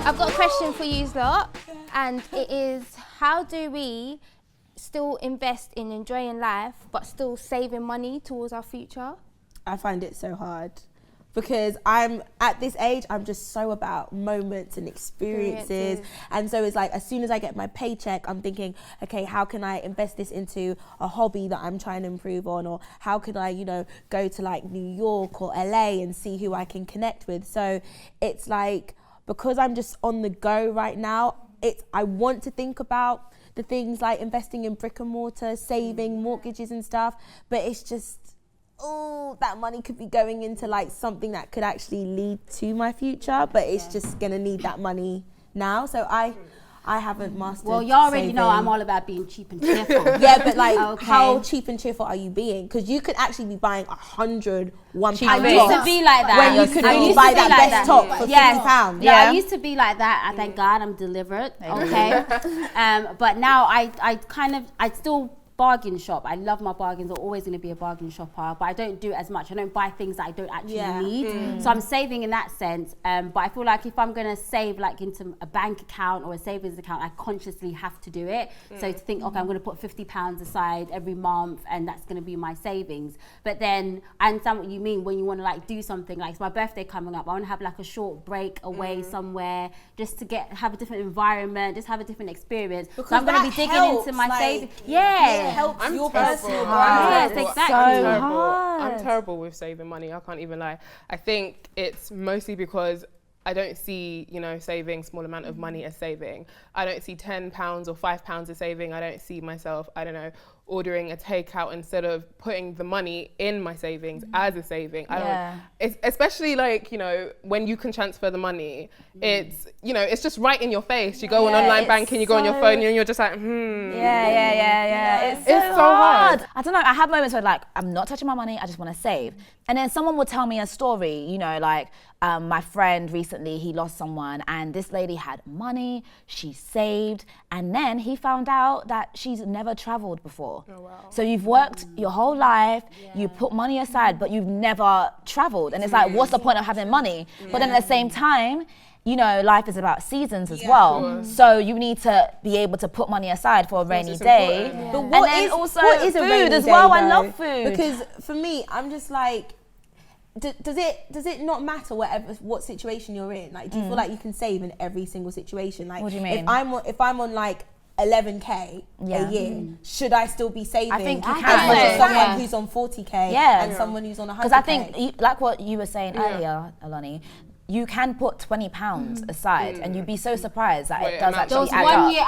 I've got a question for you lot, and it is, how do we still invest in enjoying life but still saving money towards our future? I find it so hard because I'm at this age, I'm just so about moments and experiences. And so it's like, as soon as I get my paycheck, I'm thinking, okay, how can I invest this into a hobby that I'm trying to improve on? Or how can I, you know, go to like New York or LA and see who I can connect with? So it's like, because I'm just on the go right now, I want to think about the things like investing in brick and mortar, saving, mortgages and stuff, but it's just, that money could be going into like something that could actually lead to my future, but it's just gonna need that money now. So I haven't mastered. Well, you already know I'm all about being cheap and cheerful. Yeah, but like, how cheap and cheerful are you being? Because you could actually be buying 100 £1 tops. I used to be like that. When you could really buy that best top for £50. Yeah, I used to be like that. Thank God I'm delivered. Okay. But now I still bargain shop. I love my bargains. I'm always going to be a bargain shopper, but I don't do it as much. I don't buy things that I don't actually need. So I'm saving in that sense. But I feel like if I'm going to save like into a bank account or a savings account, I consciously have to do it. So to think, okay, I'm going to put £50 aside every month and that's going to be my savings. But then I understand what you mean when you want to like do something, like it's my birthday coming up. I want to have like a short break away somewhere just to have a different environment, just have a different experience. Because so I'm going to be digging into my savings. It helps your personal Yes, exactly. I'm terrible with saving money. I can't even lie. I think it's mostly because I don't see, you know, saving small amount of money as saving. I don't see £10 or £5 as saving. I don't see myself, I don't know, ordering a takeout instead of putting the money in my savings as a saving. I don't, it's especially like, you know, when you can transfer the money, it's, you know, it's just right in your face. You go on online banking, you go on your phone and you're just like, It's so hard. I don't know, I have moments where like, I'm not touching my money, I just want to save. And then someone will tell me a story, you know, like my friend recently, he lost someone and this lady had money, she saved, and then he found out that she's never traveled before. Oh, wow. So you've worked your whole life, you put money aside, but you've never traveled. And it's like, what's the point of having money? But then at the same time, you know, life is about seasons as well. So you need to be able to put money aside for a rainy day. But what is food as well? I love food. Because for me, I'm just like, does it not matter what situation you're in? Like, do you feel like you can save in every single situation? Like, what do you mean? If I'm on like 11k a year, should I still be saving? I think you can. As much as someone who's on 40k and someone who's on 100k. Because I think, like what you were saying earlier, Oloni, you can put £20 aside and you'd be so surprised that it does actually there was add one up. year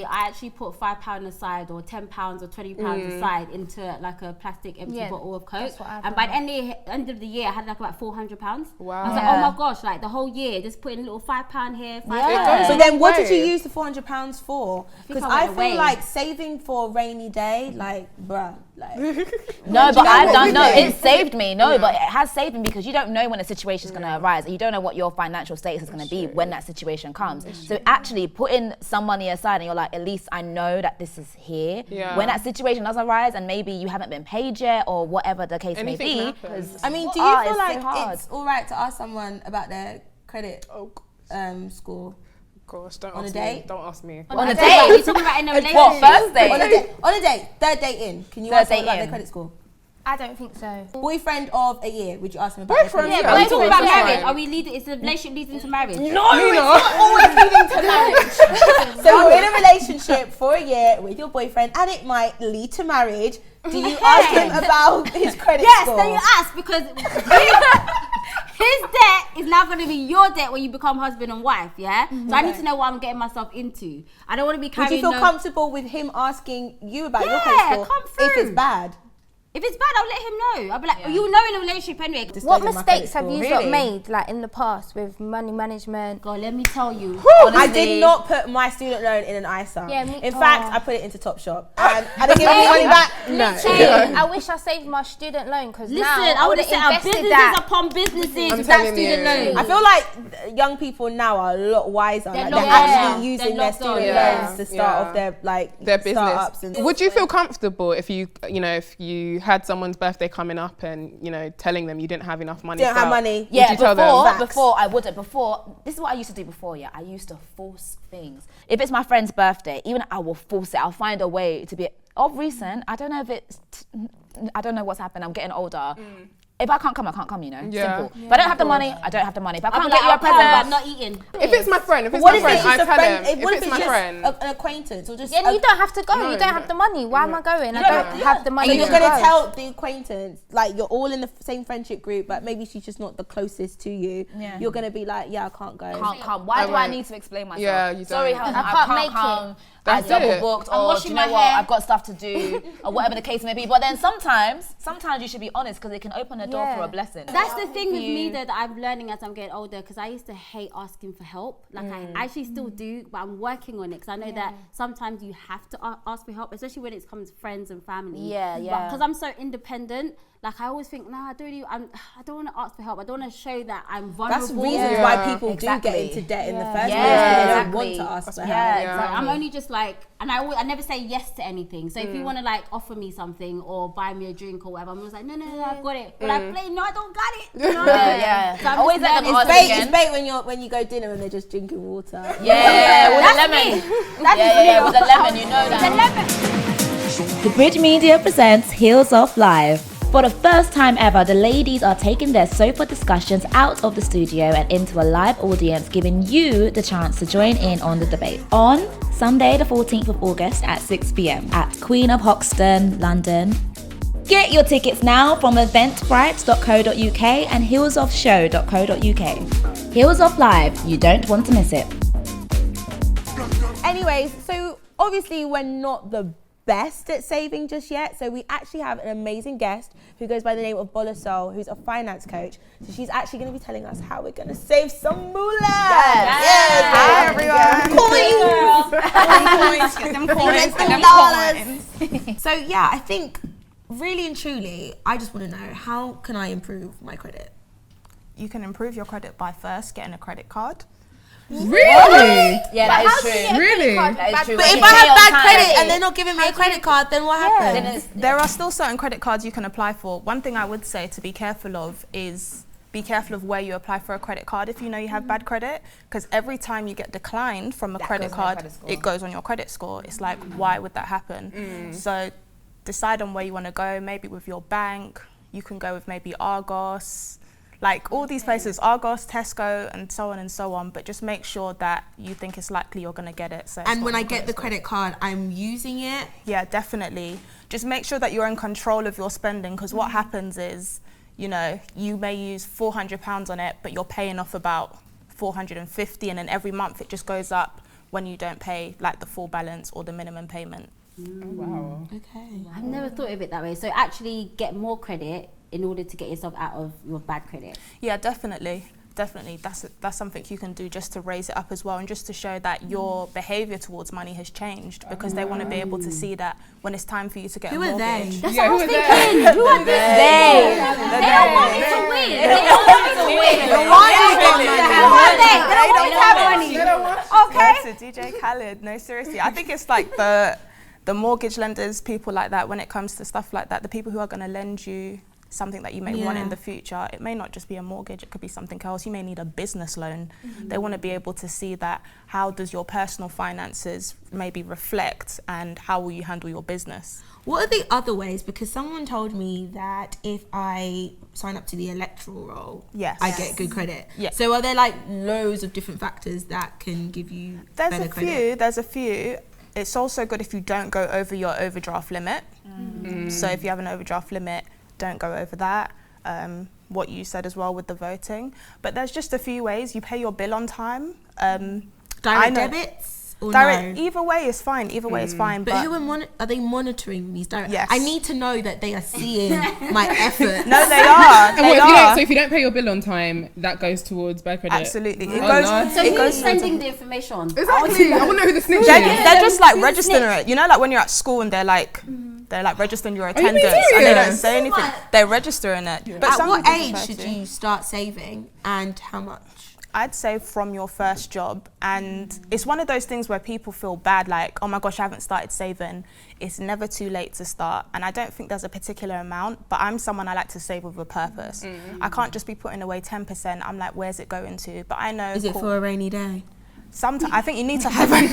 I actually put £5 aside or £10 or £20 aside into like a plastic empty bottle of Coke, and by the end of the year I had like about £400. Wow. I was like, oh my gosh, like the whole year just putting a little £5 here, £5 So then what did you use the £400 for? Because I feel away. like saving for a rainy day, like, bruh, like. No, but I've done, it saved me. No, but it has saved me because you don't know when a situation is going to arise. You don't know what your financial status is going to be when that situation comes. So actually putting some money aside and you're like, at least I know that this is here. When that situation does arise and maybe you haven't been paid yet or whatever the case may be. I mean, do you feel like it's all right to ask someone about their credit score? Gosh, don't on ask a date? me. Don't ask me. On a date? You're talking about in a relationship? What, first date? On a date, third date in. Can you ask them about their credit score? I don't think so. Boyfriend of a year, would you ask them about their credit score? But we're talking about marriage. Are we leading? Is the relationship leading to marriage? No, it's not always leading to marriage. So you're in a relationship for a year with your boyfriend and it might lead to marriage. Do you ask him about his credit score? Yes, then you ask because his debt is now going to be your debt when you become husband and wife, yeah? So I need to know what I'm getting myself into. I don't want to be carrying. Would you feel comfortable with him asking you about your credit score come through. if it's bad? If it's bad, I'll let him know. I'll be like, you know, in a relationship anyway. What mistakes have you lot made, like in the past, with money management? God, let me tell you. I did not put my student loan in an ISA. Yeah, in fact, I put it into Topshop. grand. Are they giving me money back? No. I wish I saved my student loan because Listen, now I would have would've set up invested businesses that. upon businesses I'm with that telling student you. loan. I feel like young people now are a lot wiser. They're Like, locked they're on. actually using They're their locked on. student Yeah. loans to start off their business. startups. And Would you feel comfortable if you had someone's birthday coming up and telling them you didn't have enough money? Didn't have money. Yeah, you tell them? before I wouldn't. Before, this is what I used to do before, I used to force things. If it's my friend's birthday, even I will force it. I'll find a way to be, of recent, I don't know what's happened, I'm getting older. If I can't come, I can't come, Yeah. Simple. If I don't have the money, I don't have the money. If I I'll can't be get you a I'll come, but I'm present, not eating. If it's my friend, what if I it's just a tell friend? them. What If if it's it's my just friend, an acquaintance or just? Yeah, you don't have to go. You don't have the money. Why am I going? I don't have the money. And you're to gonna go. tell the acquaintance, like you're all in the same friendship group, but maybe she's just not the closest to you. Yeah. You're gonna be like, yeah, I can't go. can't come. Why do I won't. need to explain myself? Yeah, you Sorry, don't. I can't make can't come. it. That's I double it. booked, I'm or do washing you know my what? hair. I've got stuff to do, or whatever the case may be. But then sometimes you should be honest because it can open a door for a blessing. That's the thing with me though that I'm learning as I'm getting older, because I used to hate asking for help. Like I actually still do, but I'm working on it because I know that sometimes you have to ask for help, especially when it comes to friends and family. Yeah. Because I'm so independent, like I always think, I don't want to ask for help. I don't want to show that I'm vulnerable. That's reasons why people do get Exactly. into debt in the first place. Yeah, They don't exactly. want to ask for help. Yeah, Yeah. exactly. I'm only just like, and I never say yes to anything. So if you want to like offer me something or buy me a drink or whatever, I'm always like, no, I've got it. But I play, no, I don't got it. You know what I mean? Yeah. So I'm Always just let them learning. ask It's again. bait when you go dinner and they're just drinking water. Yeah, with That's a lemon. me. That is Yeah, me. with a lemon, you know that. The lemon. The Bridge Media presents Heels Off Live. For the first time ever, the ladies are taking their sofa discussions out of the studio and into a live audience, giving you the chance to join in on the debate. On Sunday, the 14th of August at 6 p.m. at Queen of Hoxton, London. Get your tickets now from eventbrite.co.uk and heelsoffshow.co.uk. Heels Off Live, you don't want to miss it. Anyways, so obviously we're not the best at saving just yet. So we actually have an amazing guest who goes by the name of Bolasol, who's a finance coach. So she's actually going to be telling us how we're going to save some moolah. Hi everyone. Coins. Get them coins. Get them coins. So yeah, I think really and truly, I just want to know, how can I improve my credit? You can improve your credit by first getting a credit card. Really? Yeah, that is true. Really? That is true. But When if you I pay have on bad time, credit and they're not giving me a credit card, then what happens? then it's- There are still certain credit cards you can apply for. One thing I would say to be careful of is be careful of where you apply for a credit card if you know you have bad credit, because every time you get declined from a credit goes on your card, credit score. it goes on your credit score. It's like, why would that happen? So decide on where you want to go, maybe with your bank. You can go with maybe Argos, like all these places, Argos, Tesco, and so on, but just make sure that you think it's likely you're going to get it. So it's And not when on I your get the score. credit card, I'm using it. Yeah, definitely. Just make sure that you're in control of your spending, because what happens is, you know, you may use £400 on it, but you're paying off about 450, and then every month it just goes up when you don't pay like the full balance or the minimum payment. Wow. Okay. I've never thought of it that way. So actually get more credit in order to get yourself out of your bad credit. Yeah, definitely. That's something you can do just to raise it up as well, and just to show that your behaviour towards money has changed, because they want to be able to see that when it's time for you to get a Who are they? mortgage. That's what I was thinking. Who are they? They don't want me to win. They don't want me to win. Who are they? They don't want me to have money. Okay. No, to DJ Khaled. No, seriously. I think it's like the mortgage lenders, people like that, when it comes to stuff like that, the people who are going to lend you something that you may want in the future. It may not just be a mortgage, it could be something else. You may need a business loan. They want to be able to see that, how does your personal finances maybe reflect, and how will you handle your business? What are the other ways? Because someone told me that if I sign up to the electoral roll, Yes. I get good credit. Yeah. So are there like loads of different factors that can give you better credit? There's a few. It's also good if you don't go over your overdraft limit. So if you have an overdraft limit, don't go over that. What you said as well with the voting. But there's just a few ways. You pay your bill on time. Direct debits? Or direct, no? either way is fine. Either way is fine. But who are they monitoring these direct? Yes. I need to know that they are seeing my effort. No, they are. And so if you don't pay your bill on time, that goes towards bad credit. Absolutely. It Oh, goes. nice. So It who's goes sending the information? Exactly. I want to know who the snitch is. They're just like registering it. You know, like when you're at school and they're like registering your attendance and they don't say anything. They're registering it. But At some what people age prefer should to. you start saving and how much? I'd say from your first job, and it's one of those things where people feel bad, like, oh my gosh, I haven't started saving. It's never too late to start, and I don't think there's a particular amount, but I'm someone I like to save with a purpose. I can't just be putting away 10%. I'm like, where's it going to? But I know. Is it for a rainy day? Sometimes I think you need to have. I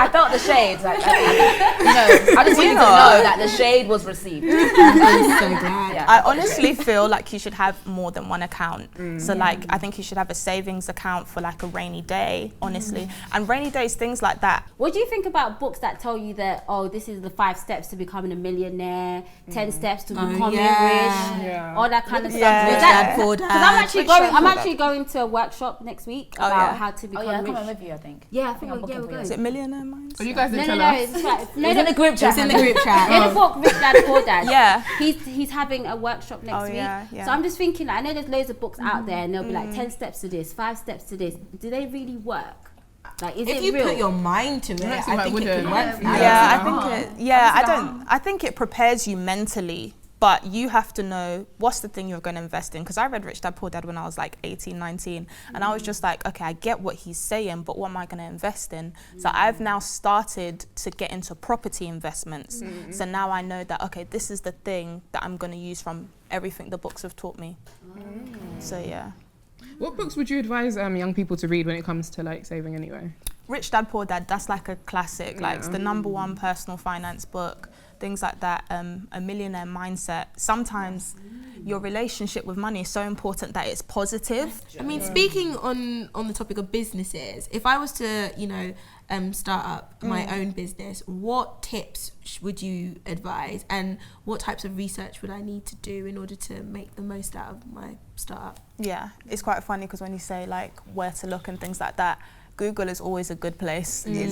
felt the shade. Like, I just wanted to know that the shade was received. I'm so glad. Yeah. I honestly feel like you should have more than one account. So like, I think you should have a savings account for like a rainy day, honestly. And rainy days, things like that. What do you think about books that tell you that, oh, this is the 5 steps to becoming a millionaire, 10 steps to becoming rich, all that kind of stuff? Yeah. Is that- Rich Dad, Poor Dad. 'cause I'm actually Rich Dad, going. I'm Poor actually going to a workshop next week Oh, about yeah. how to become Oh yeah, I'm rich. coming with you, I think. Yeah, I think I'm we're booking for going. Is it Millionaire Minds? So you guys didn't No, tell us. it's right. No, It's in the group chat. It's in the group chat. In the book, Rich Dad, Poor Dad. Yeah. He's having a workshop next week. yeah. So I'm just thinking, like, I know there's loads of books out there, and they'll be like 10 steps to this, 5 steps to this. Do they really work? Like, is If it you real? put your mind to it, Makes it I like think it wooden. could work for you. Yeah, I think it. Yeah, I think it prepares you mentally, but you have to know what's the thing you're going to invest in. Because I read Rich Dad Poor Dad when I was like 18, 19, and I was just like, okay, I get what he's saying, but what am I going to invest in? So I've now started to get into property investments. So now I know that, okay, this is the thing that I'm going to use from everything the books have taught me. So yeah. What books would you advise young people to read when it comes to like saving anyway? Rich Dad Poor Dad, that's like a classic. Like it's the #1 personal finance book, things like that. A Millionaire Mindset. Sometimes your relationship with money is so important that it's positive. I mean, speaking on the topic of businesses, if I was to, start up my own business, what tips would you advise, and what types of research would I need to do in order to make the most out of my startup? Yeah, it's quite funny because when you say like where to look and things like that, Google is always a good place. It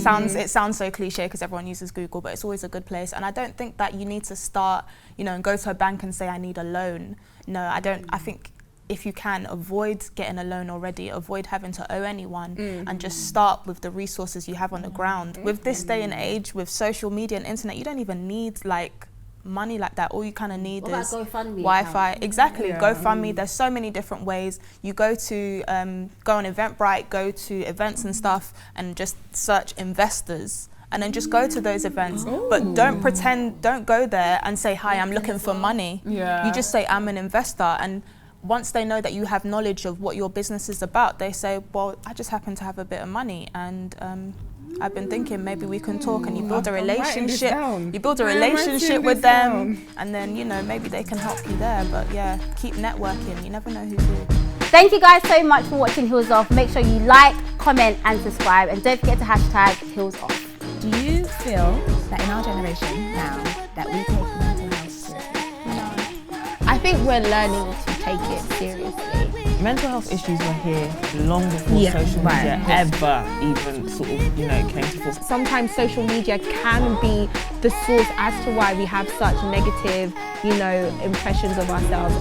sounds so cliche because everyone uses Google, but it's always a good place. And I don't think that you need to start, and go to a bank and say I need a loan. No, I don't. I think if you can, avoid getting a loan already, avoid having to owe anyone, and just start with the resources you have on the ground. With this day and age, with social media and internet, you don't even need like money like that. All you kind of need What about is GoFundMe Wi-Fi. account? Exactly, GoFundMe. There's so many different ways. You go to go on Eventbrite, go to events and stuff, and just search investors. And then just go to those events, but don't go there and say, hi, I'm looking for money. Yeah. You just say, I'm an investor. And once they know that you have knowledge of what your business is about, they say, well, I just happen to have a bit of money, and I've been thinking maybe we can talk, and you build a relationship. You build a relationship with them, and then, maybe they can help you there. But yeah, keep networking. You never know who's who. Thank you guys so much for watching Heels Off. Make sure you like, comment, and subscribe, and don't forget to hashtag Heels Off. Do you feel that in our generation now that we take mental health seriously? I think we're learning to take it seriously. Mental health issues were here long before social media ever even sort of, came to force. Sometimes social media can be the source as to why we have such negative, impressions of ourselves.